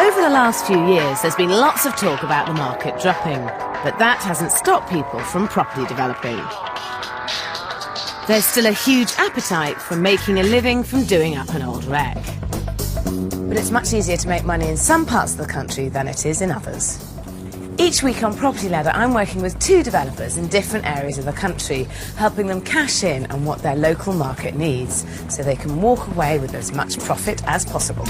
Over the last few years, there's been lots of talk about the market dropping, but that hasn't stopped people from property developing. There's still a huge appetite for making a living from doing up an old wreck. But it's much easier to make money in some parts of the country than it is in others. Each week on Property Ladder, I'm working with 2 developers in different areas of the country, helping them cash in on what their local market needs, so they can walk away with as much profit as possible.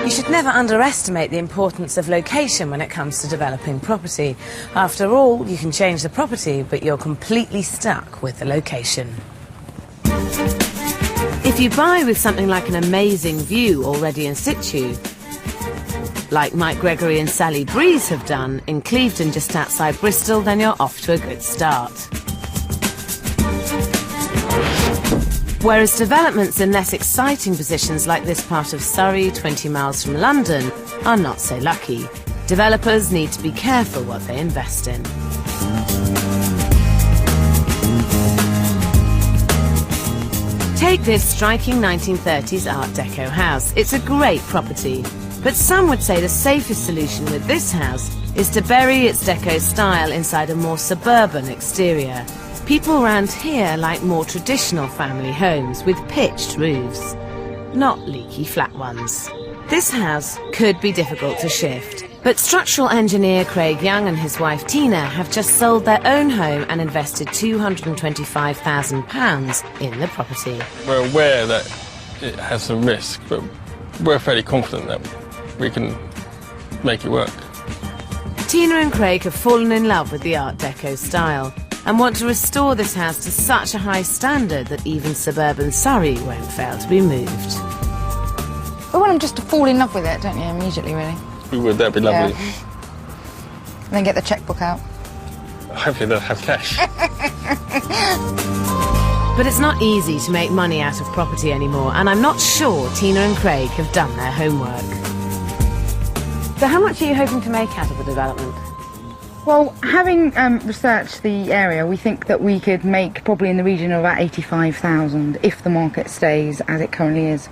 You should never underestimate the importance of location when it comes to developing property. After all, you can change the property, but you're completely stuck with the location. If you buy with something like an amazing view already in situ, like Mike Gregory and Sally Breeze have done in Clevedon just outside Bristol, then you're off to a good start. Whereas developments in less exciting positions like this part of Surrey, 20 miles from London, are not so lucky. Developers need to be careful what they invest in. Take this striking 1930s Art Deco house. It's a great property, but some would say the safest solution with this house is to bury its deco style inside a more suburban exterior. People around here like more traditional family homes with pitched roofs, not leaky flat ones. This house could be difficult to shift, but structural engineer Craig Young and his wife Tina have just sold their own home and invested £225,000 in the property. We're aware that it has some risk, but we're fairly confident that we can make it work. Tina and Craig have fallen in love with the Art Deco style and want to restore this house to such a high standard that even suburban Surrey won't fail to be moved. We want them just to fall in love with it, don't you, immediately, really? We would, that'd be lovely. Yeah. And then get the chequebook out. Hopefully they'll have cash. But it's not easy to make money out of property anymore, and I'm not sure Tina and Craig have done their homework. So how much are you hoping to make out of the development? Well, having researched the area, we think that we could make probably in the region of about 85,000 if the market stays as it currently is.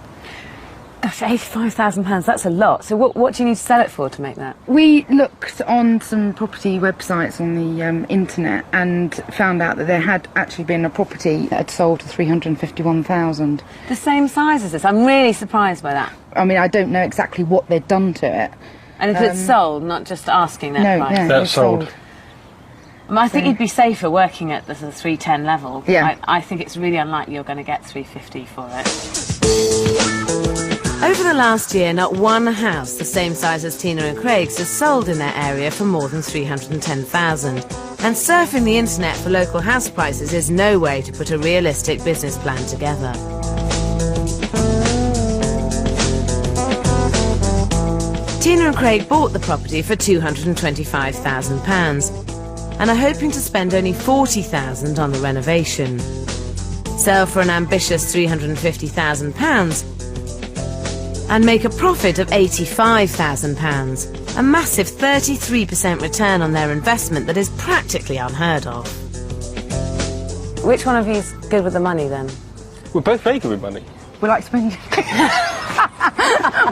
Gosh, £85,000, that's a lot. So what do you need to sell it for to make that? We looked on some property websites on the internet and found out that there had actually been a property that had sold for 351,000. The same size as this? I'm really surprised by that. I mean, I don't know exactly what they'd done to it. And if it's sold, not just asking that price? No, that's sold. I think you'd be safer working at the 310 level. Yeah. I think it's really unlikely you're going to get 350 for it. Over the last year, not one house the same size as Tina and Craig's has sold in their area for more than 310,000. And surfing the internet for local house prices is no way to put a realistic business plan together. Tina and Craig bought the property for £225,000 and are hoping to spend only £40,000 on the renovation. Sell for an ambitious £350,000 and make a profit of £85,000, a massive 33% return on their investment that is practically unheard of. Which one of you is good with the money then? We're both very good with money. We like spending.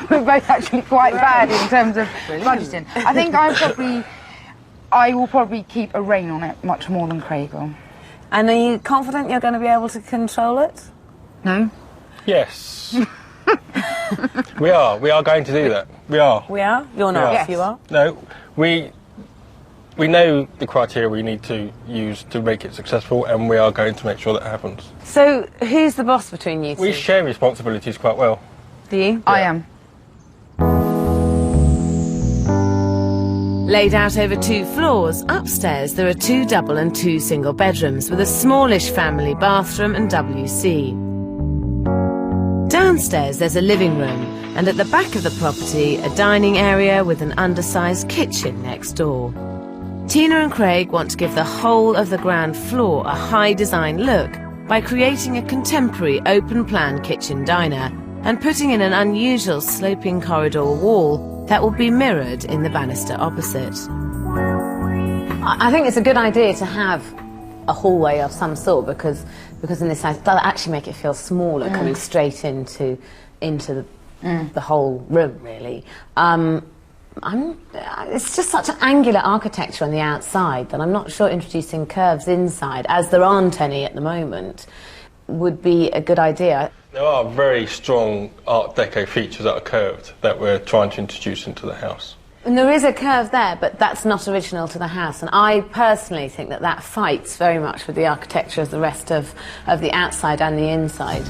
We're both actually quite bad in terms of budgeting. I think I will probably keep a rein on it much more than Craig will. And are you confident you're going to be able to control it? No? Yes. We are going to do that. We are. We are? You're not? Yes. You are? No, we know the criteria we need to use to make it successful, and we are going to make sure that happens. So, who's the boss between you two? We share responsibilities quite well. Do you? I am. Laid out over 2 floors, upstairs there are 2 double and 2 single bedrooms with a smallish family bathroom and WC. Downstairs there's a living room, and at the back of the property a dining area with an undersized kitchen next door. Tina and Craig want to give the whole of the ground floor a high design look by creating a contemporary open-plan kitchen diner and putting in an unusual sloping corridor wall that will be mirrored in the banister opposite. I think it's a good idea to have a hallway of some sort, because in this house it does actually make it feel smaller, coming straight into the whole room, really. It's just such an angular architecture on the outside that I'm not sure introducing curves inside, as there aren't any at the moment, would be a good idea. There are very strong Art Deco features that are curved that we're trying to introduce into the house. And there is a curve there, but that's not original to the house, and I personally think that that fights very much with the architecture of the rest of the outside and the inside.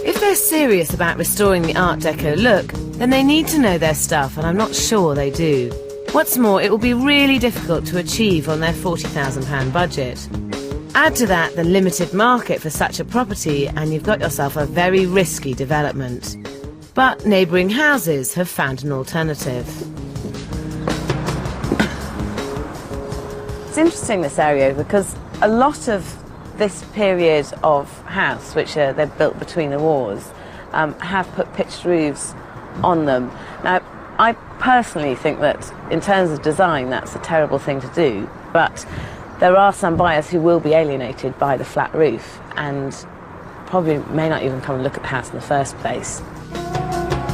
If they're serious about restoring the Art Deco look, then they need to know their stuff, and I'm not sure they do. What's more, it will be really difficult to achieve on their £40,000 budget. Add to that the limited market for such a property, and you've got yourself a very risky development. But neighbouring houses have found an alternative. It's interesting, this area, because a lot of this period of house, which they're built between the wars, have put pitched roofs on them. Now, I personally think that in terms of design that's a terrible thing to do, but there are some buyers who will be alienated by the flat roof and probably may not even come and look at the house in the first place.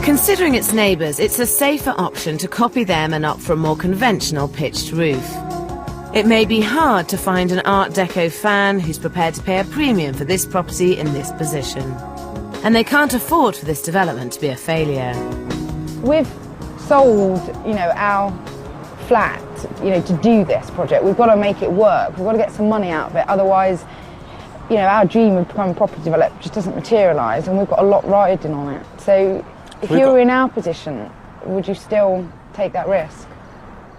Considering its neighbours, it's a safer option to copy them and opt for a more conventional pitched roof. It may be hard to find an Art Deco fan who's prepared to pay a premium for this property in this position. And they can't afford for this development to be a failure. We've sold, our flat, to do this project. We've got to make it work. We've got to get some money out of it. Otherwise, our dream of becoming a property developer just doesn't materialise, and we've got a lot riding on it. So if you were in our position, would you still take that risk?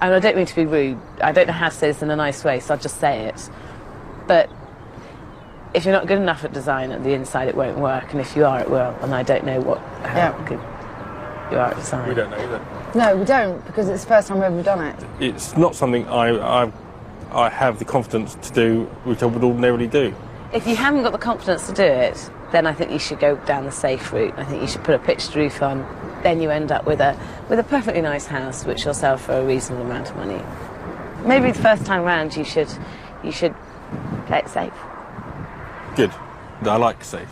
And I don't mean to be rude. I don't know how to say this in a nice way, so I'll just say it. But if you're not good enough at design at the inside, it won't work. And if you are, it will. And I don't know how good you are at design. We don't know either. No, we don't, because it's the first time we've ever done it. It's not something I have the confidence to do, which I would ordinarily do. If you haven't got the confidence to do it, then I think you should go down the safe route. I think you should put a pitched roof on. Then you end up with a perfectly nice house, which you'll sell for a reasonable amount of money. Maybe the first time round you should play it safe. Good. I like safe.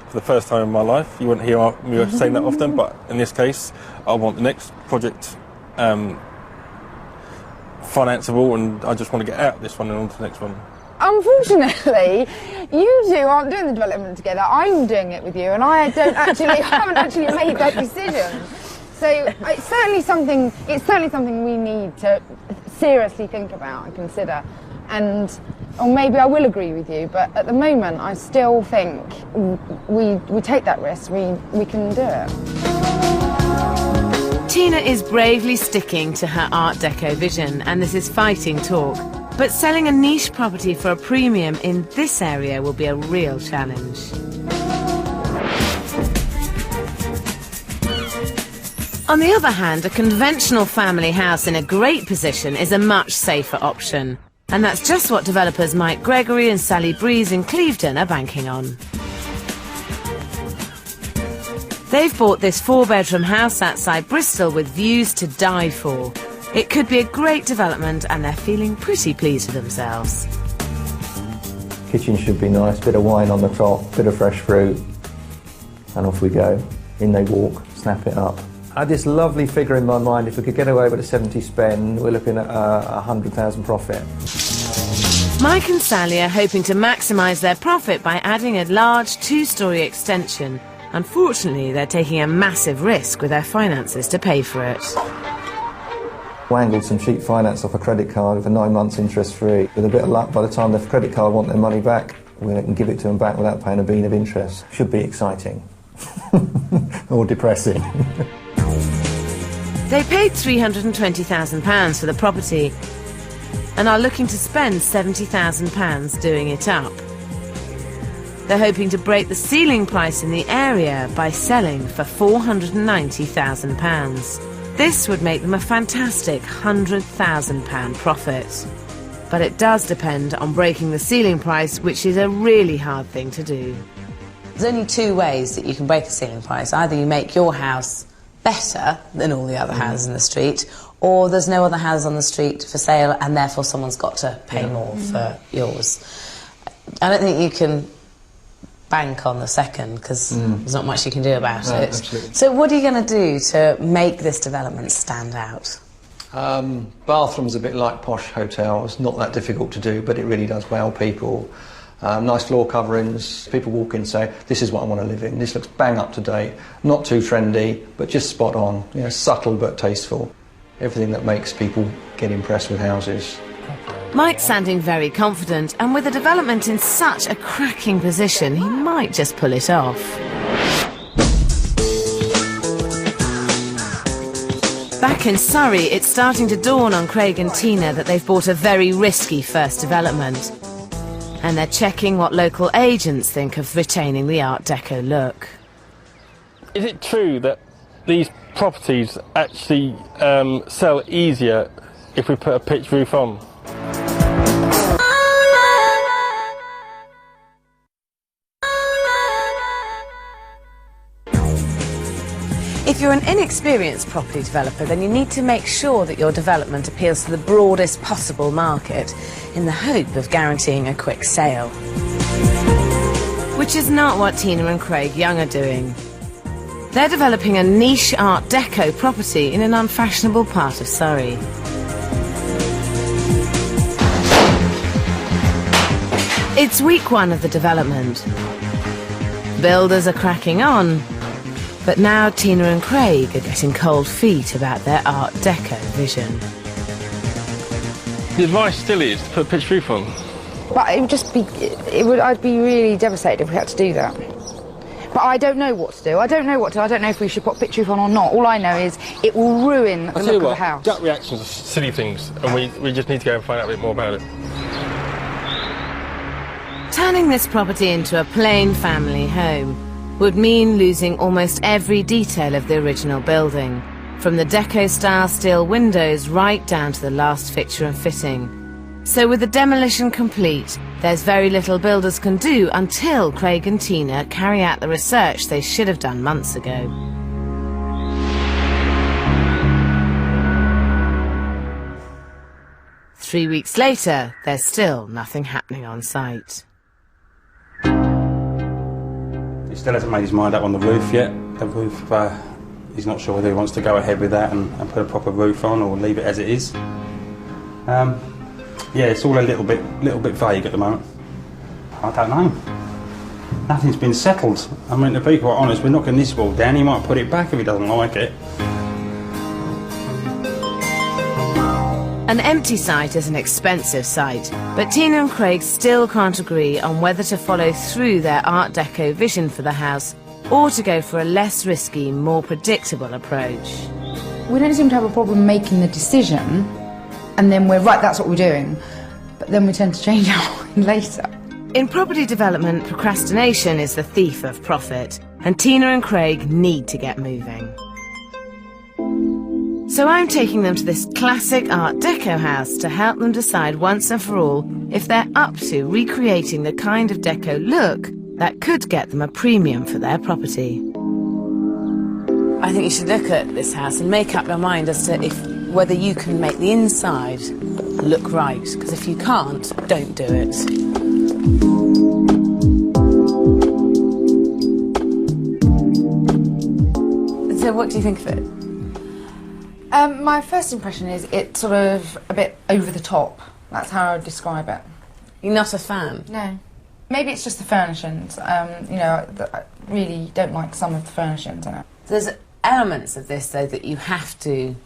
For the first time in my life, you wouldn't hear me saying that often, but in this case, I want the next project financeable, and I just want to get out of this one and on to the next one. Unfortunately, you two aren't doing the development together. I'm doing it with you, and I haven't actually made that decision. So it's certainly something we need to seriously think about and consider. Or maybe I will agree with you, but at the moment I still think we take that risk. We can do it. Tina is bravely sticking to her Art Deco vision, and this is fighting talk. But selling a niche property for a premium in this area will be a real challenge. On the other hand, a conventional family house in a great position is a much safer option. And that's just what developers Mike Gregory and Sally Breeze in Clevedon are banking on. They've bought this 4-bedroom house outside Bristol with views to die for. It could be a great development, and they're feeling pretty pleased with themselves. Kitchen should be nice, bit of wine on the top, bit of fresh fruit, and off we go. In they walk, snap it up. I had this lovely figure in my mind. If we could get away with a 70 spend, we're looking at 100,000 profit. Mike and Sally are hoping to maximise their profit by adding a large 2-storey extension. Unfortunately, they're taking a massive risk with their finances to pay for it. Wangled some cheap finance off a credit card for 9 months interest free. With a bit of luck, by the time the credit card want their money back, we can give it to them back without paying a bean of interest. Should be exciting. Or depressing. They paid £320,000 for the property and are looking to spend £70,000 doing it up. They're hoping to break the ceiling price in the area by selling for £490,000. This would make them a fantastic £100,000 profit. But it does depend on breaking the ceiling price, which is a really hard thing to do. There's only 2 ways that you can break a ceiling price. Either you make your house better than all the other houses in the street, or there's no other house on the street for sale and therefore someone's got to pay more for yours. I don't think you can bank on the second because there's not much you can do about it. Absolutely. So what are you going to do to make this development stand out? Bathrooms a bit like posh hotels, not that difficult to do, but it really does wow people. Nice floor coverings, people walk in and say, this is what I want to live in, this looks bang up to date, not too trendy, but just spot on, you know, subtle but tasteful. Everything that makes people get impressed with houses. Mike's sounding very confident, and with the development in such a cracking position, he might just pull it off. Back in Surrey, it's starting to dawn on Craig and Tina that they've bought a very risky first development. And they're checking what local agents think of retaining the Art Deco look. Is it true that these properties actually sell easier if we put a pitch roof on? If you're an inexperienced property developer, then you need to make sure that your development appeals to the broadest possible market in the hope of guaranteeing a quick sale. Which is not what Tina and Craig Young are doing. They're developing a niche Art Deco property in an unfashionable part of Surrey. It's week one of the development. Builders are cracking on, but now Tina and Craig are getting cold feet about their Art Deco vision. The advice still is to put a pitch roof on. But it would just be, I'd be really devastated if we had to do that. But I don't know what to do. I don't know if we should put pitch roof on or not. All I know is it will ruin the look of the house. Gut reactions are silly things, and we just need to go and find out a bit more about it. Turning this property into a plain family home would mean losing almost every detail of the original building, from the deco-style steel windows right down to the last fixture and fitting. So with the demolition complete, there's very little builders can do until Craig and Tina carry out the research they should have done months ago. Three weeks later, there's still nothing happening on site. He still hasn't made his mind up on the roof yet. The roof, he's not sure whether he wants to go ahead with that and put a proper roof on or leave it as it is. Yeah, it's all a little bit vague at the moment. I don't know. Nothing's been settled. I mean, to be quite honest, we're knocking this wall down. He might put it back if he doesn't like it. An empty site is an expensive site, but Tina and Craig still can't agree on whether to follow through their Art Deco vision for the house or to go for a less risky, more predictable approach. We don't seem to have a problem making the decision, and then we're right, that's what we're doing. But then we tend to change our mind later. In property development, procrastination is the thief of profit, and Tina and Craig need to get moving. So I'm taking them to this classic Art Deco house to help them decide once and for all if they're up to recreating the kind of deco look that could get them a premium for their property. I think you should look at this house and make up your mind as to whether you can make the inside look right, because if you can't, don't do it. So what do you think of it? My first impression is it's sort of a bit over the top. That's how I would describe it. You're not a fan? No. Maybe it's just the furnishings. You know, I really don't like some of the furnishings in it. There's elements of this, though, that you have to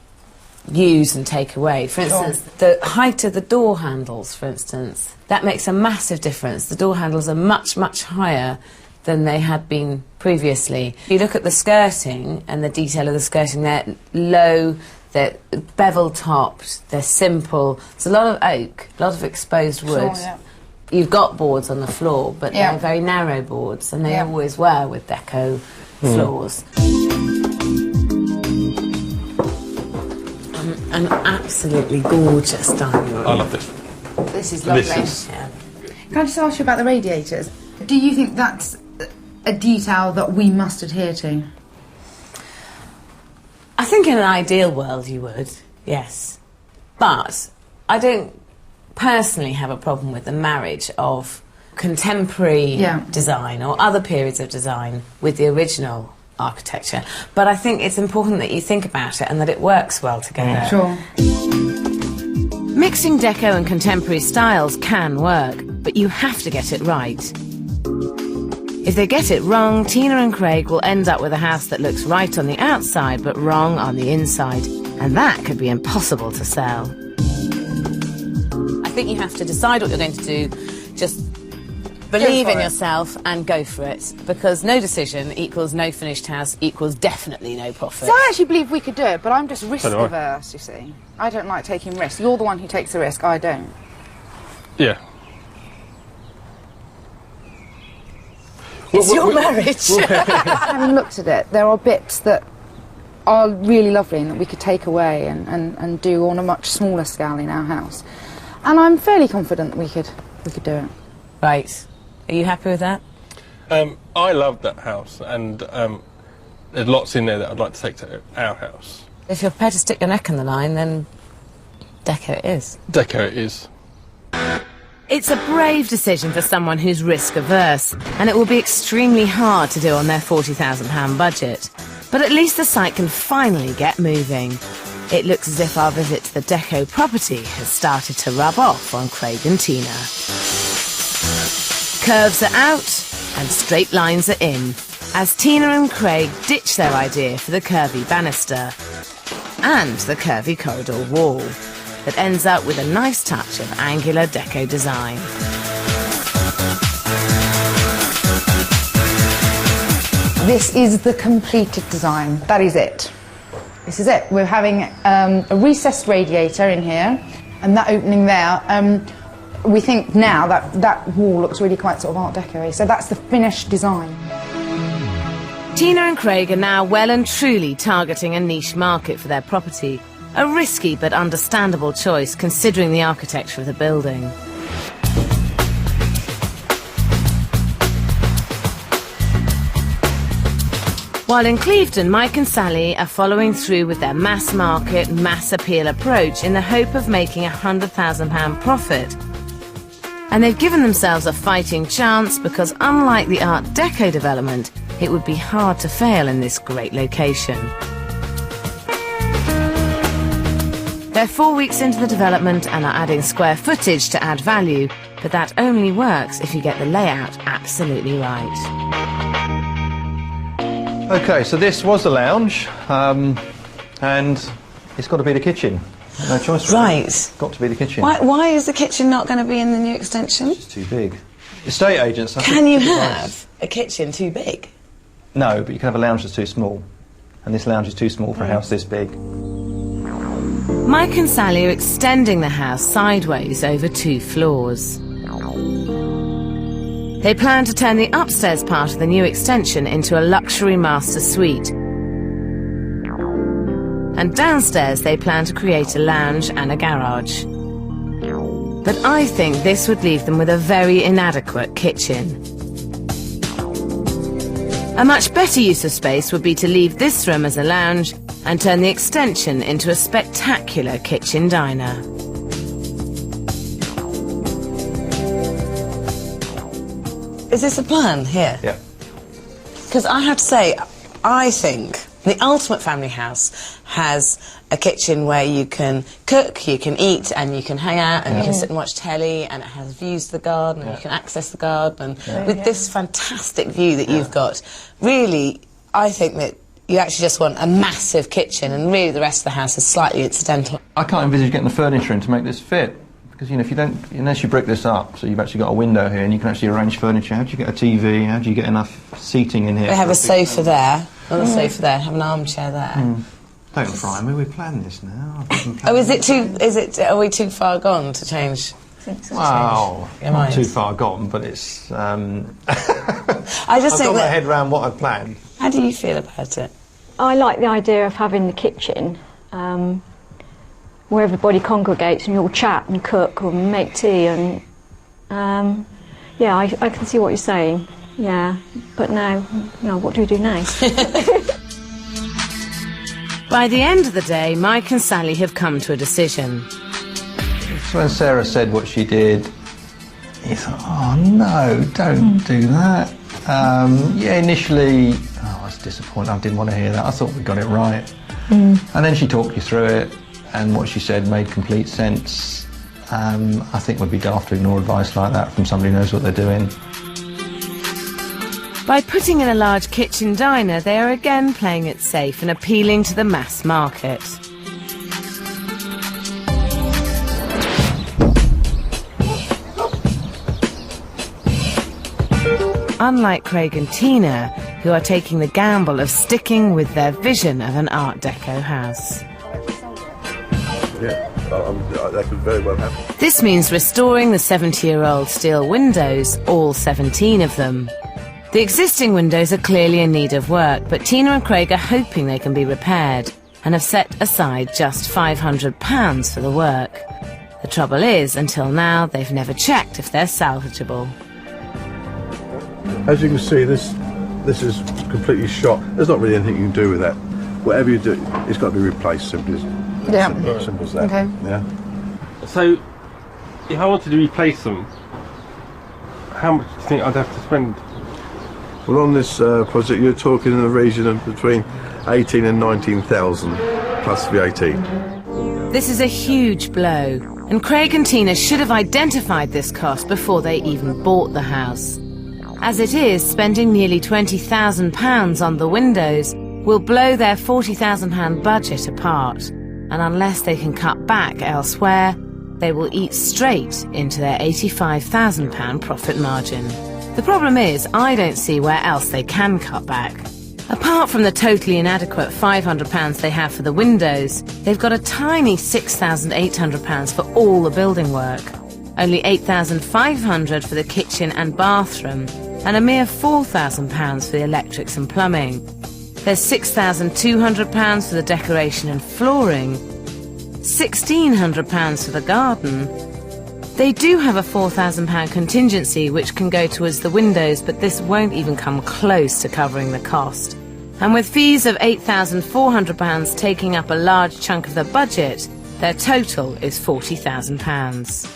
use and take away. For instance, the height of the door handles, for instance, that makes a massive difference. The door handles are much, much higher than they had been previously. If you look at the skirting and the detail of the skirting, they're low, they're bevel-topped, they're simple. There's a lot of oak, a lot of exposed wood. Sure, yeah. You've got boards on the floor, but they're very narrow boards, and they always were with deco floors. An absolutely gorgeous dining room. I love this. This is lovely. Yeah. Can I just ask you about the radiators? Do you think that's a detail that we must adhere to? I think in an ideal world you would, Yes. But I don't personally have a problem with the marriage of contemporary design or other periods of design with the original architecture. But I think it's important that you think about it and that it works well together. Sure. Mixing deco and contemporary styles can work, but you have to get it right. If they get it wrong, Tina and Craig will end up with a house that looks right on the outside but wrong on the inside, and that could be impossible to sell. I think you have to decide what you're going to do, just believe in yourself and go for it, because no decision equals no finished house equals definitely no profit. So I actually believe we could do it, but I'm just risk averse, you see. I don't like taking risks. You're the one who takes the risk, I don't. Yeah. It's your marriage. Having looked at it, there are bits that are really lovely and that we could take away and do on a much smaller scale in our house. And I'm fairly confident that we could do it. Right. Are you happy with that? I love that house, and there's lots in there that I'd like to take to our house. If you're prepared to stick your neck in the line, then deco it is. Deco it is. It's a brave decision for someone who's risk averse, and it will be extremely hard to do on their £40,000 budget. But at least the site can finally get moving. It looks as if our visit to the deco property has started to rub off on Craig and Tina. Curves are out and straight lines are in, as Tina and Craig ditch their idea for the curvy banister and the curvy corridor wall that ends up with a nice touch of angular deco design. This is the completed design. That is it. This is it. We're having a recessed radiator in here, and that opening there. We think now that wall looks really quite sort of Art Deco-y, so that's the finished design. Tina and Craig are now well and truly targeting a niche market for their property. A risky but understandable choice considering the architecture of the building. While in Clevedon, Mike and Sally are following through with their mass market, mass appeal approach in the hope of making a £100,000 profit. And they've given themselves a fighting chance because unlike the Art Deco development, it would be hard to fail in this great location. They're 4 weeks into the development and are adding square footage to add value, but that only works if you get the layout absolutely right. Okay, so this was the lounge, and it's got to be the kitchen. No choice. Really. Right. It's got to be the kitchen. Why is the kitchen not going to be in the new extension? It's too big. Estate agents... Can you have a kitchen too big? No, but you can have a lounge that's too small. And this lounge is too small for a house this big. Mike and Sally are extending the house sideways over 2 floors. They plan to turn the upstairs part of the new extension into a luxury master suite. And downstairs they plan to create a lounge and a garage. But I think this would leave them with a very inadequate kitchen. A much better use of space would be to leave this room as a lounge and turn the extension into a spectacular kitchen diner. Is this a plan here? Yeah. Because I have to say, I think the ultimate family house has a kitchen where you can cook, you can eat, and you can hang out, and you can sit and watch telly, and it has views to the garden, and you can access the garden. And with this fantastic view that you've got, really, I think that you actually just want a massive kitchen, and really the rest of the house is slightly incidental. I can't envisage getting the furniture in to make this fit. Because, you know, if you don't, unless you brick this up, so you've actually got a window here and you can actually arrange furniture, how do you get a TV, how do you get enough seating in here? We have a sofa there, and a sofa there, have an armchair there. Don't fry me, we planned this now. Oh, are we too far gone to change? Wow, Your not mind. too far gone, but it's... I just I've think got my that... head round what I'd planned. How do you feel about it? I like the idea of having the kitchen where everybody congregates and you all chat and cook or make tea and yeah, I can see what you're saying. Yeah, but now, what do we do now? By the end of the day, Mike and Sally have come to a decision. So when Sarah said what she did, he thought, oh no, don't do that. Yeah, initially, I was disappointed. I didn't want to hear that. I thought we got it right. And then she talked you through it, and what she said made complete sense. I think we'd be daft to ignore advice like that from somebody who knows what they're doing. By putting in a large kitchen diner, they are again playing it safe and appealing to the mass market. Unlike Craig and Tina, who are taking the gamble of sticking with their vision of an Art Deco house. Yeah, that could very well happen. This means restoring the 70-year-old steel windows, all 17 of them. The existing windows are clearly in need of work, but Tina and Craig are hoping they can be repaired and have set aside just £500 for the work. The trouble is, until now, they've never checked if they're salvageable. As you can see, this is completely shot. There's not really anything you can do with that. Whatever you do, it's got to be replaced. Simple as that. Okay. Yeah. So, if I wanted to replace them, how much do you think I'd have to spend? Well, on this project, you're talking in the region of between 18 and 19,000 plus VAT. This is a huge blow, and Craig and Tina should have identified this cost before they even bought the house. As it is, spending nearly £20,000 on the windows will blow their £40,000 budget apart, and unless they can cut back elsewhere, they will eat straight into their £85,000 profit margin. The problem is, I don't see where else they can cut back. Apart from the totally inadequate £500 they have for the windows, they've got a tiny £6,800 for all the building work, only £8,500 for the kitchen and bathroom, and a mere £4,000 for the electrics and plumbing. There's £6,200 for the decoration and flooring, £1,600 for the garden. They do have a £4,000 contingency which can go towards the windows, but this won't even come close to covering the cost. And with fees of £8,400 taking up a large chunk of the budget, their total is £40,000.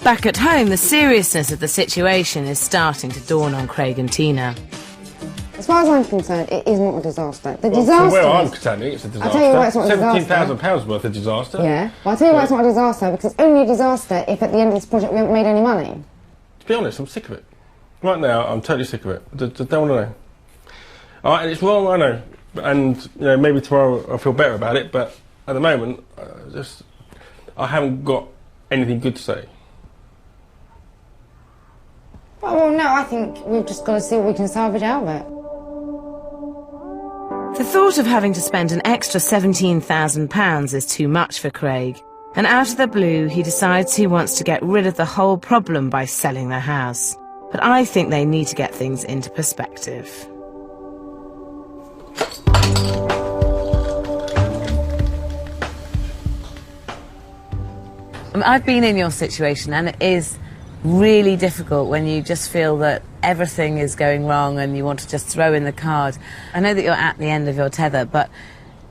Back at home, the seriousness of the situation is starting to dawn on Craig and Tina. As far as I'm concerned, it isn't a disaster. The disaster. From where I'm concerned, it's a disaster. I'll tell you why it's not a disaster. £17,000 worth of disaster. Yeah. Well, I'll tell you why it's not a disaster, because it's only a disaster if at the end of this project we haven't made any money. To be honest, I'm sick of it. Right now, I'm totally sick of it. I don't want to know. All right, and it's wrong, I know. And maybe tomorrow I'll feel better about it, but at the moment, I haven't got anything good to say. Well, no, I think we've just got to see what we can salvage out of it. The thought of having to spend an extra £17,000 is too much for Craig, and out of the blue he decides he wants to get rid of the whole problem by selling the house. But I think they need to get things into perspective. I've been in your situation, and it is really difficult when you just feel that everything is going wrong and you want to just throw in the card. I know that you're at the end of your tether, but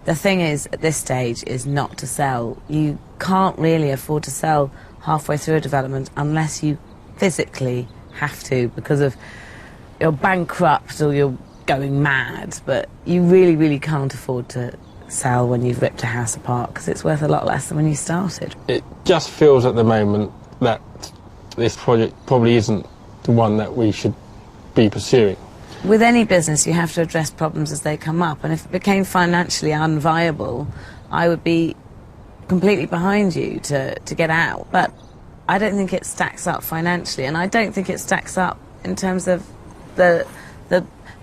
the thing is, at this stage, is not to sell. You can't really afford to sell halfway through a development unless you physically have to, because of you're bankrupt or you're going mad, but you really, really can't afford to sell when you've ripped a house apart, because it's worth a lot less than when you started. It just feels at the moment that this project probably isn't the one that we should be pursuing. With any business, you have to address problems as they come up, and if it became financially unviable, I would be completely behind you to get out. But I don't think it stacks up financially, and I don't think it stacks up in terms of the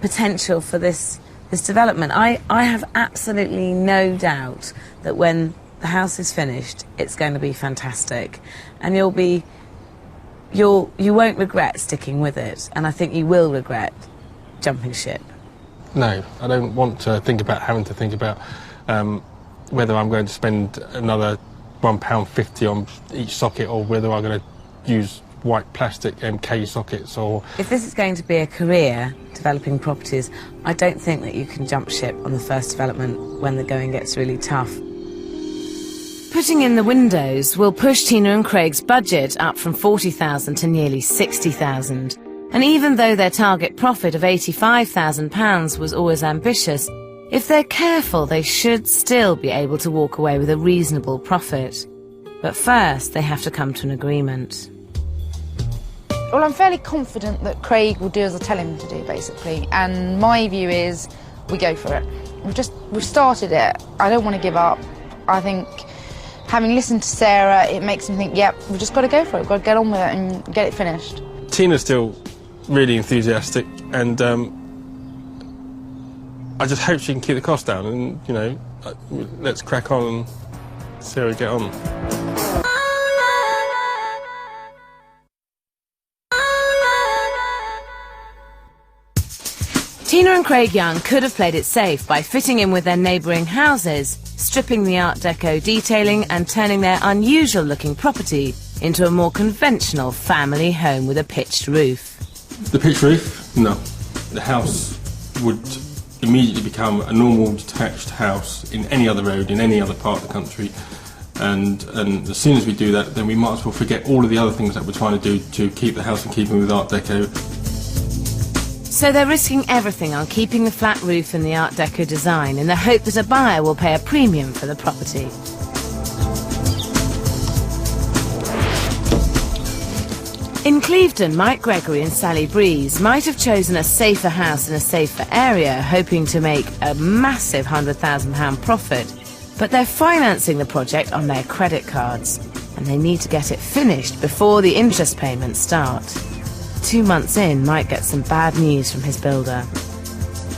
potential for this development. I have absolutely no doubt that when the house is finished, it's going to be fantastic, and you won't regret sticking with it, and I think you will regret jumping ship. No, I don't want to think about having to think about whether I'm going to spend another £1.50 on each socket, or whether I'm going to use white plastic MK sockets or... If this is going to be a career, developing properties, I don't think that you can jump ship on the first development when the going gets really tough. Putting in the windows will push Tina and Craig's budget up from 40,000 to nearly 60,000. And even though their target profit of £85,000 was always ambitious, if they're careful, they should still be able to walk away with a reasonable profit. But first, they have to come to an agreement. Well, I'm fairly confident that Craig will do as I tell him to do, basically. And my view is, we go for it. We've started it. I don't want to give up. I think, having listened to Sarah, it makes me think, yep, we've just got to go for it. We've got to get on with it and get it finished. Tina's still really enthusiastic, and I just hope she can keep the cost down, and, you know, let's crack on and see how we get on. Tina and Craig Young could have played it safe by fitting in with their neighbouring houses, stripping the Art Deco detailing and turning their unusual-looking property into a more conventional family home with a pitched roof. The pitched roof? No. The house would immediately become a normal detached house in any other road, in any other part of the country. And as soon as we do that, then we might as well forget all of the other things that we're trying to do to keep the house in keeping with Art Deco. So they're risking everything on keeping the flat roof and the Art Deco design in the hope that a buyer will pay a premium for the property. In Clevedon, Mike Gregory and Sally Breeze might have chosen a safer house in a safer area, hoping to make a massive £100,000 profit. But they're financing the project on their credit cards, and they need to get it finished before the interest payments start. 2 months in, Mike gets some bad news from his builder.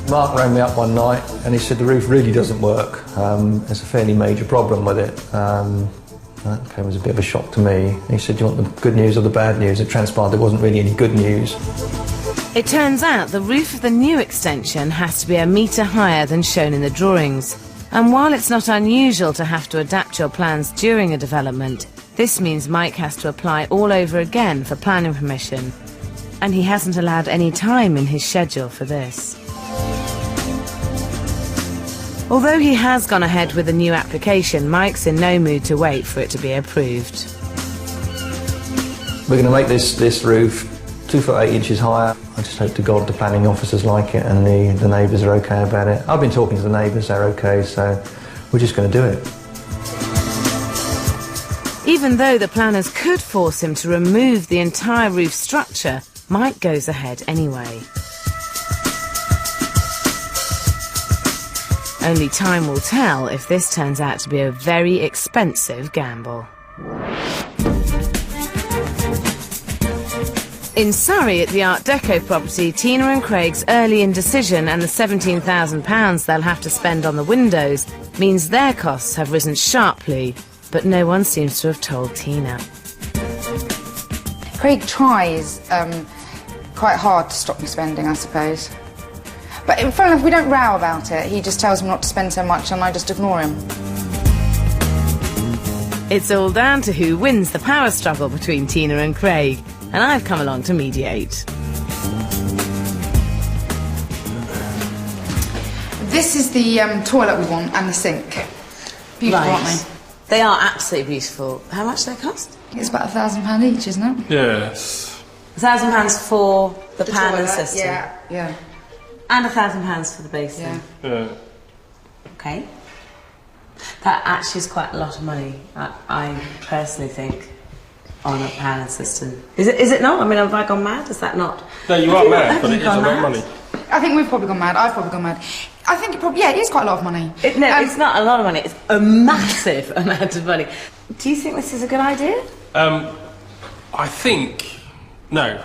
Mark rang me up one night and he said the roof really doesn't work. There's a fairly major problem with it. That came as a bit of a shock to me. He said, do you want the good news or the bad news? It transpired there wasn't really any good news. It turns out the roof of the new extension has to be 1 metre higher than shown in the drawings. And while it's not unusual to have to adapt your plans during a development, this means Mike has to apply all over again for planning permission. And he hasn't allowed any time in his schedule for this. Although he has gone ahead with a new application, Mike's in no mood to wait for it to be approved. We're going to make this roof 2 foot 8 inches higher. I just hope to God the planning officers like it and the neighbours are okay about it. I've been talking to the neighbours, they're okay, so we're just going to do it. Even though the planners could force him to remove the entire roof structure, Mike goes ahead anyway. Only time will tell if this turns out to be a very expensive gamble. In Surrey, at the Art Deco property, Tina and Craig's early indecision and the £17,000 they'll have to spend on the windows means their costs have risen sharply, but no one seems to have told Tina. Craig tries quite hard to stop me spending, I suppose. But in front of, we don't row about it. He just tells me not to spend so much and I just ignore him. It's all down to who wins the power struggle between Tina and Craig, and I've come along to mediate. This is the toilet we want and the sink. Beautiful, aren't they? They are absolutely beautiful. How much do they cost? It's about £1,000 each, isn't it? Yes. £1,000 for the pan and toilet, system. Yeah. And £1,000 for the basin. Yeah. Okay. That actually is quite a lot of money, I personally think, on a pan and system. Is it not? I mean, have I gone mad? Is that not? No, you are mad, but it is a lot of money. I think we've probably gone mad. I've probably gone mad. I think it probably, it is quite a lot of money. It's not a lot of money. It's a massive amount of money. Do you think this is a good idea? I think... No.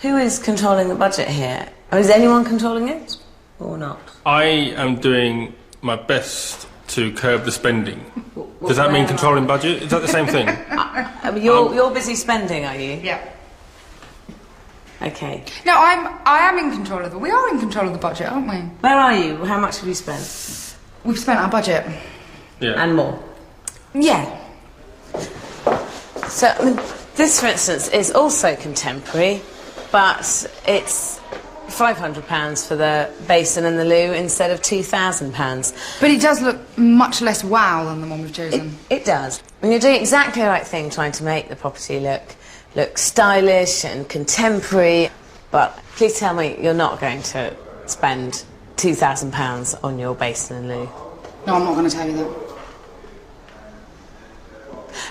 Who is controlling the budget here? Or is anyone controlling it? Or not? I am doing my best to curb the spending. Does that mean controlling budget? Is that the same thing? You're busy spending, are you? Yeah. Okay. No, I am in control of we are in control of the budget, aren't we? Where are you? How much have you spent? We've spent our budget. Yeah. And more? Yeah. So, I mean, This, for instance, is also contemporary, but it's £500 for the basin and the loo instead of £2,000. But it does look much less wow than the one we've chosen. It does. And you're doing exactly the right thing, trying to make the property look stylish and contemporary. But please tell me you're not going to spend £2,000 on your basin and loo. No, I'm not going to tell you that.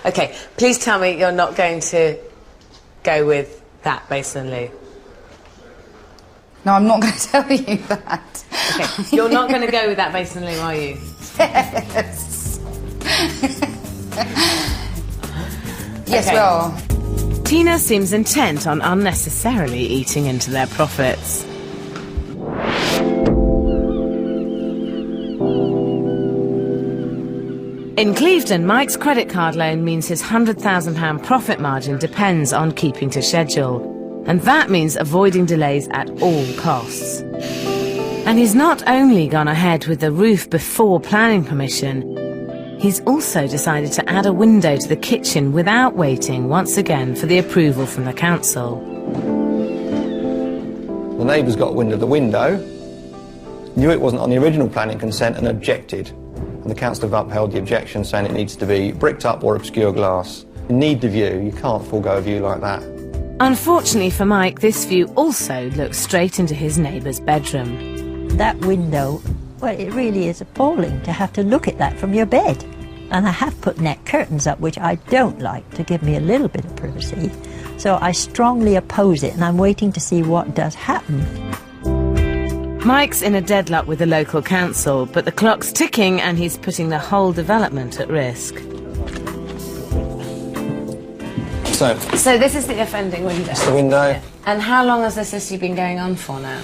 OK, please tell me you're not going to go with that basin and loo. No, I'm not going to tell you that. OK, you're not going to go with that basin and loo, are you? Yes. Yes, Okay. we are. Tina seems intent on unnecessarily eating into their profits. In Clevedon, Mike's credit card loan means his £100,000 profit margin depends on keeping to schedule. And that means avoiding delays at all costs. And he's not only gone ahead with the roof before planning permission, he's also decided to add a window to the kitchen without waiting once again for the approval from the council. The neighbours got wind of the window, knew it wasn't on the original planning consent and objected. And the council have upheld the objection, saying it needs to be bricked up or obscure glass. You need the view, you can't forego a view like that. Unfortunately for Mike, this view also looks straight into his neighbour's bedroom. That window, well, it really is appalling to have to look at that from your bed. And I have put net curtains up, which I don't like, to give me a little bit of privacy. So I strongly oppose it, and I'm waiting to see what does happen. Mike's in a deadlock with the local council, but the clock's ticking and he's putting the whole development at risk. So this is the offending window. that's the window. Yeah. And how long has this issue been going on for now?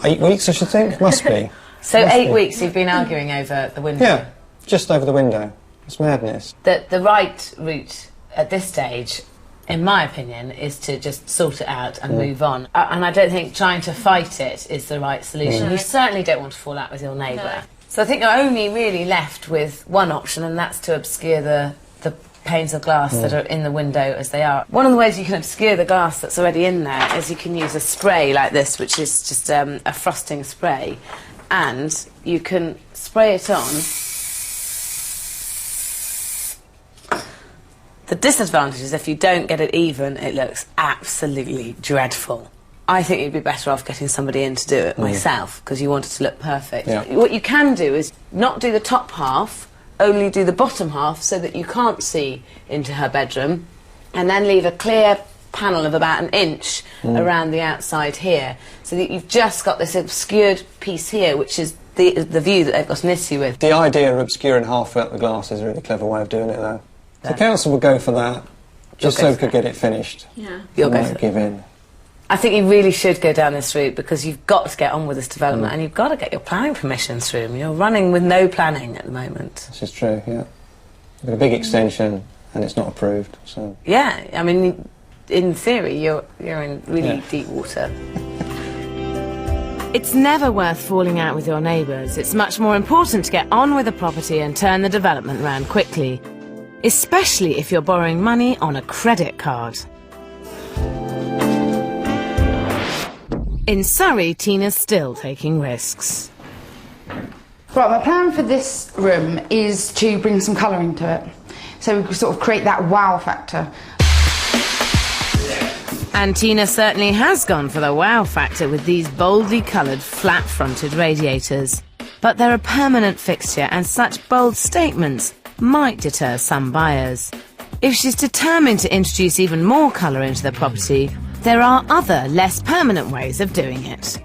8 weeks, I should think. Must be. So Must 8 be. weeks you've been arguing over the window? Yeah, just over the window. It's madness. The right route at this stage, in my opinion, is to just sort it out and move on. And I don't think trying to fight it is the right solution. You certainly don't want to fall out with your neighbour. No. So I think you're only really left with one option, and that's to obscure the panes of glass that are in the window as they are. One of the ways you can obscure the glass that's already in there is you can use a spray like this, which is just a frosting spray, and you can spray it on. The disadvantage is if you don't get it even, it looks absolutely dreadful. I think you'd be better off getting somebody in to do it myself, because you want it to look perfect. Yeah. What you can do is not do the top half, only do the bottom half so that you can't see into her bedroom, and then leave a clear panel of about an inch around the outside here, so that you've just got this obscured piece here, which is the view that they've got an issue with. The idea of obscuring half out the glass is a really clever way of doing it, though. The council would go for that, just so we could get it finished. Yeah. You'll go for give in. I think you really should go down this route, because you've got to get on with this development and you've got to get your planning permission through. You're running with no planning at the moment. This is true, yeah. We've got a big extension and it's not approved, so... Yeah, I mean, in theory, you're in really deep water. It's never worth falling out with your neighbours. It's much more important to get on with the property and turn the development round quickly, especially if you're borrowing money on a credit card. In Surrey, Tina's still taking risks. Right, my plan for this room is to bring some colour into it, so we can sort of create that wow factor. And Tina certainly has gone for the wow factor with these boldly coloured, flat-fronted radiators. But they're a permanent fixture, and such bold statements might deter some buyers. If she's determined to introduce even more colour into the property, there are other, less permanent ways of doing it.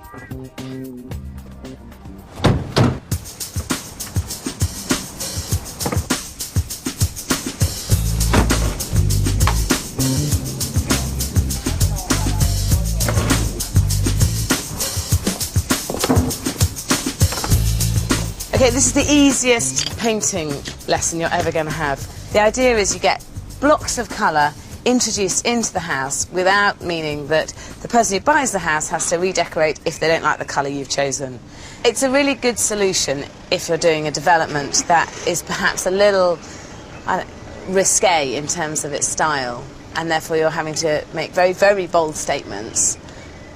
Okay, this is the easiest painting lesson you're ever going to have. The idea is you get blocks of colour introduced into the house without meaning that the person who buys the house has to redecorate if they don't like the colour you've chosen. It's a really good solution if you're doing a development that is perhaps a little risque in terms of its style, and therefore you're having to make very, very bold statements.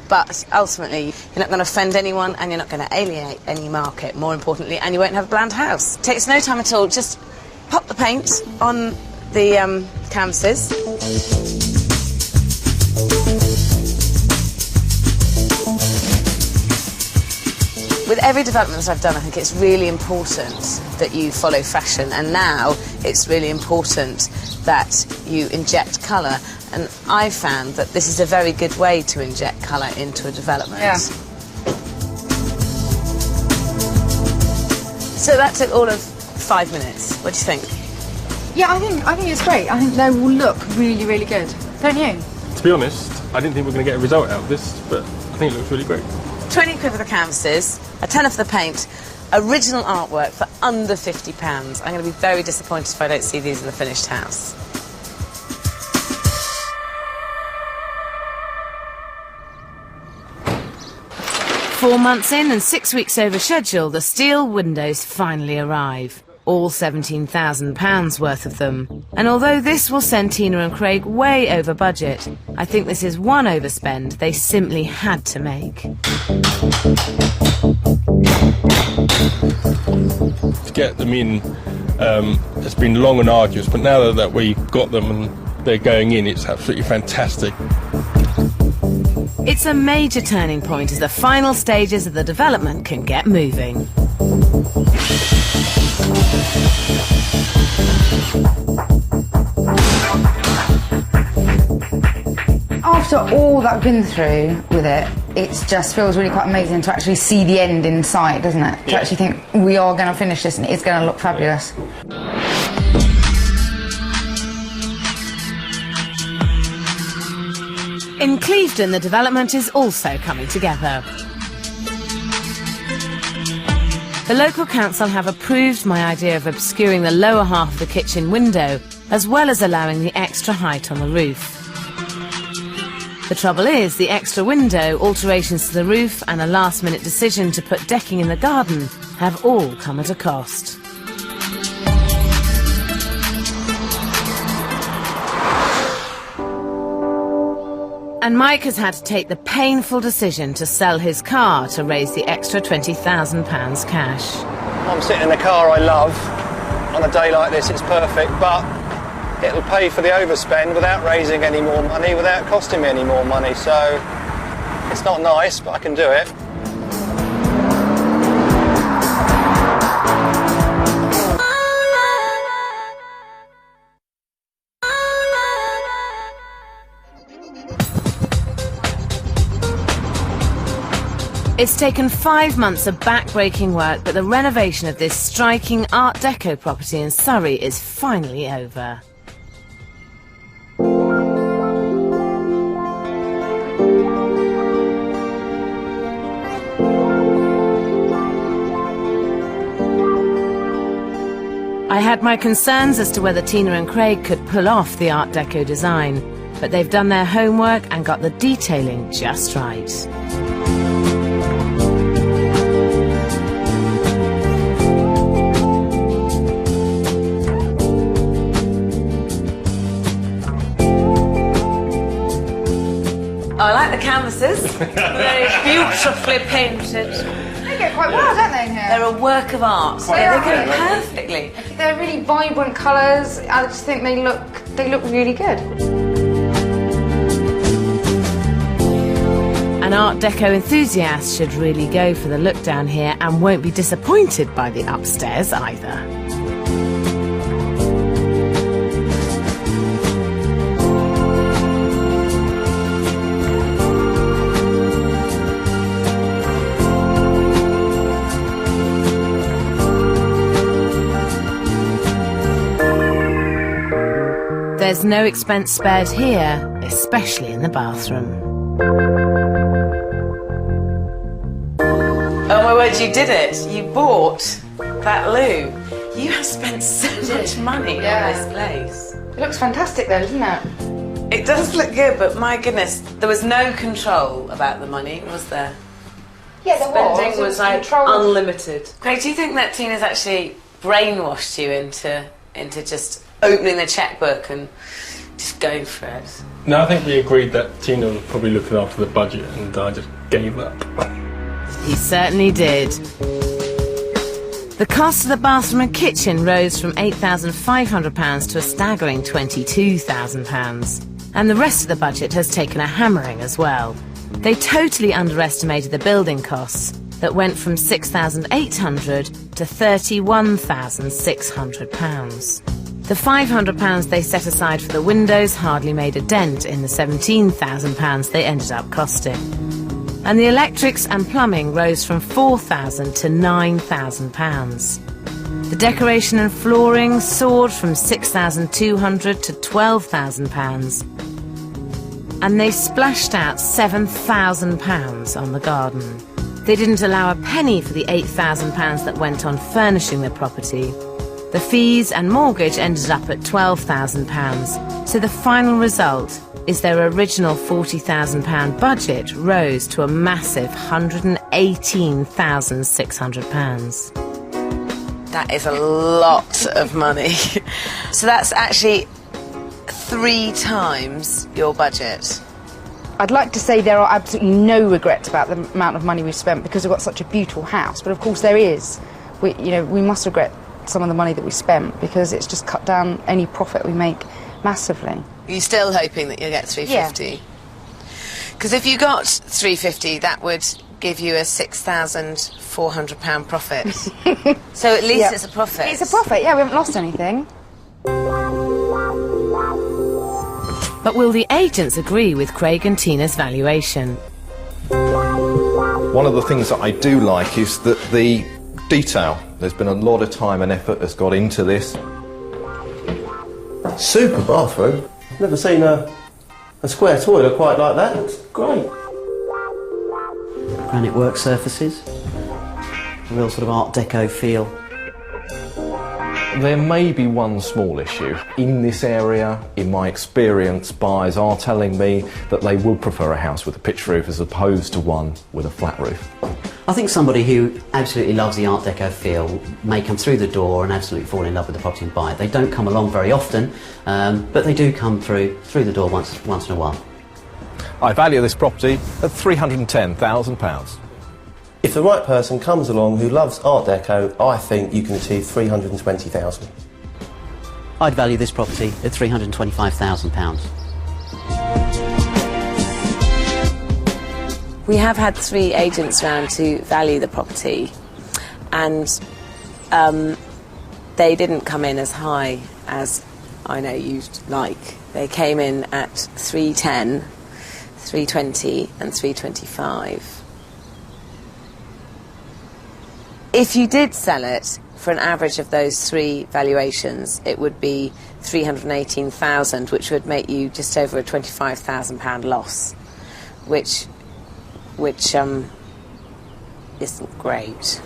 But ultimately, you're not going to offend anyone, and you're not going to alienate any market, more importantly, and you won't have a bland house. It takes no time at all. Just pop the paint on the canvases. With every development that I've done, I think it's really important that you follow fashion, and now it's really important that you inject colour. And I found that this is a very good way to inject colour into a development. Yeah. So that took all of 5 minutes. What do you think? Yeah, I think it's great. I think they will look really, really good. Don't you? To be honest, I didn't think we were going to get a result out of this, but I think it looks really great. 20 quid for the canvases, a tenner for the paint, original artwork for under £50. I'm going to be very disappointed if I don't see these in the finished house. Four months in and 6 weeks over schedule, the steel windows finally arrive. All £17,000 worth of them. And although this will send Tina and Craig way over budget, I think this is one overspend they simply had to make. To get them in, it's been long and arduous, but now that we've got them and they're going in, it's absolutely fantastic. It's a major turning point as the final stages of the development can get moving. After all that I've been through with it, it just feels really quite amazing to actually see the end in sight, doesn't it? To actually think we are going to finish this and it's going to look fabulous. In Clevedon, the development is also coming together. The local council have approved my idea of obscuring the lower half of the kitchen window, as well as allowing the extra height on the roof. The trouble is, the extra window, alterations to the roof and a last-minute decision to put decking in the garden have all come at a cost. And Mike has had to take the painful decision to sell his car to raise the extra £20,000 cash. I'm sitting in the car I love. On a day like this, it's perfect, but it'll pay for the overspend without raising any more money, without costing me any more money. So it's not nice, but I can do it. It's taken 5 months of back-breaking work, but the renovation of this striking Art Deco property in Surrey is finally over. I had my concerns as to whether Tina and Craig could pull off the Art Deco design, but they've done their homework and got the detailing just right. I like the canvases. They're beautifully painted. They go quite well, don't they, in here? They're a work of art. They go perfectly. They're really vibrant colours. I just think they look really good. An Art Deco enthusiast should really go for the look down here and won't be disappointed by the upstairs either. There's no expense spared here, especially in the bathroom. Oh my word, you did it. You bought that loo. You have spent so much money on this place. It looks fantastic though, doesn't it? It does look good, but my goodness, there was no control about the money, was there? Yeah, there was. Spending was like unlimited. Craig, do you think that Tina's actually brainwashed you into just opening the checkbook and just going for it. No, I think we agreed that Tina was probably looking after the budget and I just gave up. He certainly did. The cost of the bathroom and kitchen rose from £8,500 to a staggering £22,000. And the rest of the budget has taken a hammering as well. They totally underestimated the building costs that went from £6,800 to £31,600. The £500 they set aside for the windows hardly made a dent in the £17,000 they ended up costing. And the electrics and plumbing rose from £4,000 to £9,000. The decoration and flooring soared from £6,200 to £12,000. And they splashed out £7,000 on the garden. They didn't allow a penny for the £8,000 that went on furnishing the property. The fees and mortgage ended up at £12,000, so the final result is their original £40,000 budget rose to a massive £118,600. That is a lot of money. So that's actually 3 times your budget. I'd like to say there are absolutely no regrets about the amount of money we've spent because we've got such a beautiful house, but of course there is. We must regret some of the money that we spent because it's just cut down any profit we make massively. Are you still hoping that you'll get 350? Yeah. Because if you got 350, that would give you a £6,400 profit. So at least it's a profit. It's a profit, yeah, we haven't lost anything. But will the agents agree with Craig and Tina's valuation? One of the things that I do like is that the detail. There's been a lot of time and effort that's got into this. Super bathroom. Never seen a square toilet quite like that. It's great. Granite work surfaces. A real sort of Art Deco feel. There may be one small issue. In this area, in my experience, buyers are telling me that they would prefer a house with a pitch roof as opposed to one with a flat roof. I think somebody who absolutely loves the Art Deco feel may come through the door and absolutely fall in love with the property and buy it. They don't come along very often, but they do come through the door once in a while. I value this property at £310,000. If the right person comes along who loves Art Deco, I think you can achieve £320,000. I'd value this property at £325,000. We have had 3 agents round to value the property, and they didn't come in as high as I know you'd like. They came in at 310, 320 and 325. If you did sell it for an average of those 3 valuations, it would be 318,000, which would make you just over a £25,000 loss, which isn't great.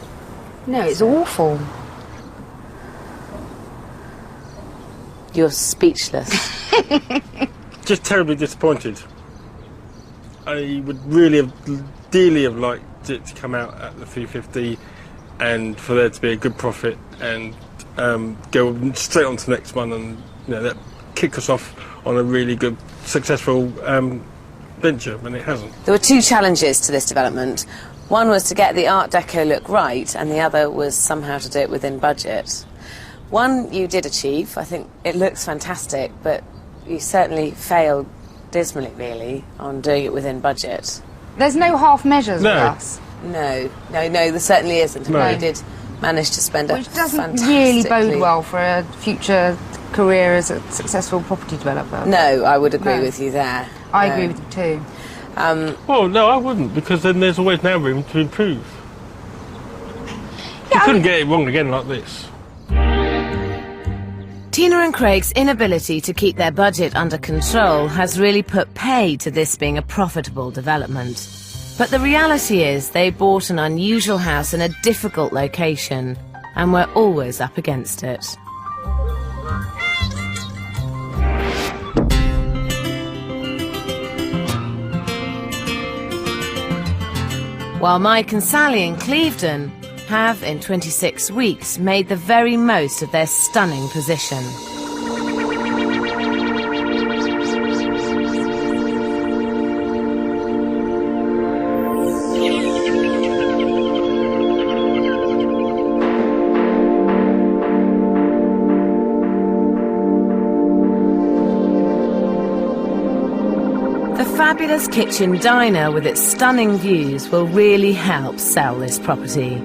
No, it's awful. You're speechless. Just terribly disappointed. I would really dearly have liked it to come out at the 350 and for there to be a good profit and go straight on to the next one and that kick us off on a really good, successful venture, and it hasn't. There were 2 challenges to this development. One was to get the Art Deco look right, and the other was somehow to do it within budget. One you did achieve. I think it looks fantastic, but you certainly failed dismally, really, on doing it within budget. There's no half measures with us. No, there certainly isn't. No. You did manage to spend Which doesn't really bode well for a future career as a successful property developer. No, I would agree with you there. I agree with you too. Well, no, I wouldn't, because then there's always now room to improve. Yeah, you couldn't get it wrong again like this. Tina and Craig's inability to keep their budget under control has really put pay to this being a profitable development. But the reality is they bought an unusual house in a difficult location and were always up against it. While Mike and Sally in Clevedon have, in 26 weeks, made the very most of their stunning position. fabulous kitchen diner with its stunning views will really help sell this property.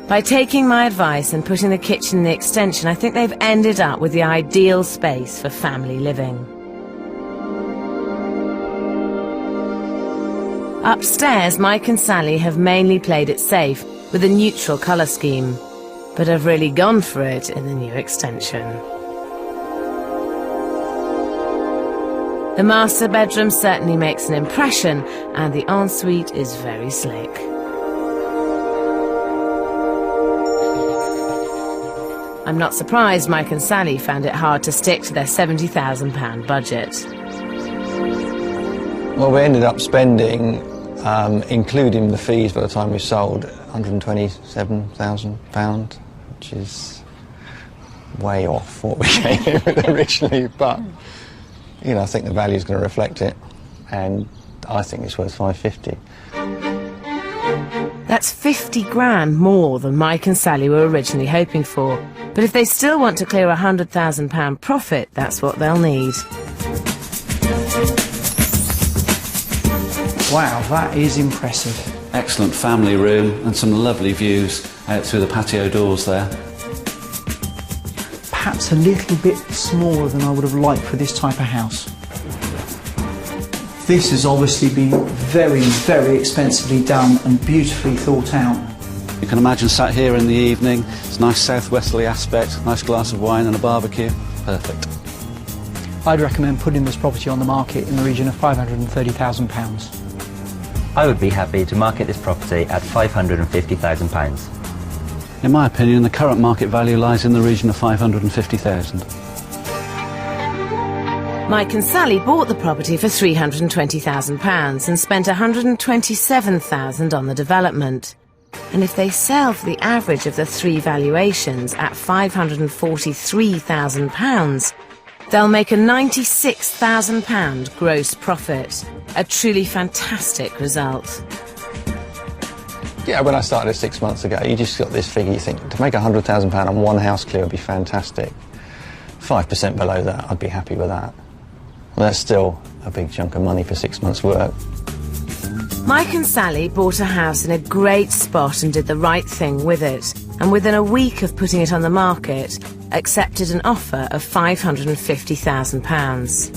By taking my advice and putting the kitchen in the extension, I think they've ended up with the ideal space for family living. Upstairs, Mike and Sally have mainly played it safe with a neutral colour scheme, but have really gone for it in the new extension. The master bedroom certainly makes an impression, and the ensuite is very slick. I'm not surprised Mike and Sally found it hard to stick to their £70,000 budget. Well, we ended up spending, including the fees by the time we sold, £127,000, which is way off what we came in with originally, but you know, I think the value is going to reflect it, and I think it's worth $550. That's 50 grand more than Mike and Sally were originally hoping for. But if they still want to clear a £100,000 profit, that's what they'll need. Wow, that is impressive. Excellent family room and some lovely views out through the patio doors there. Perhaps a little bit smaller than I would have liked for this type of house. This has obviously been very, very expensively done and beautifully thought out. You can imagine sat here in the evening, it's a nice southwesterly aspect, nice glass of wine and a barbecue. Perfect. I'd recommend putting this property on the market in the region of £530,000. I would be happy to market this property at £550,000. In my opinion, the current market value lies in the region of $550,000. Mike and Sally bought the property for £320,000 and spent £127,000 on the development. And if they sell for the average of the three valuations at £543,000, they'll make a £96,000 gross profit. A truly fantastic result. Yeah, when I started 6 months ago, you just got this figure, you think, to make £100,000 on one house clear would be fantastic. 5% below that, I'd be happy with that. Well, that's still a big chunk of money for 6 months' work. Mike and Sally bought a house in a great spot and did the right thing with it. And within a week of putting it on the market, accepted an offer of £550,000.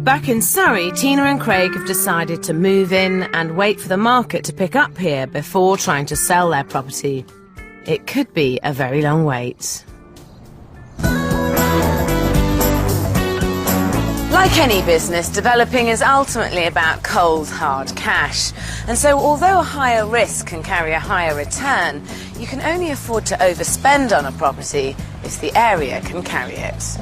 Back in Surrey, Tina and Craig have decided to move in and wait for the market to pick up here before trying to sell their property. It could be a very long wait. Like any business, developing is ultimately about cold, hard cash. And so although a higher risk can carry a higher return, you can only afford to overspend on a property if the area can carry it.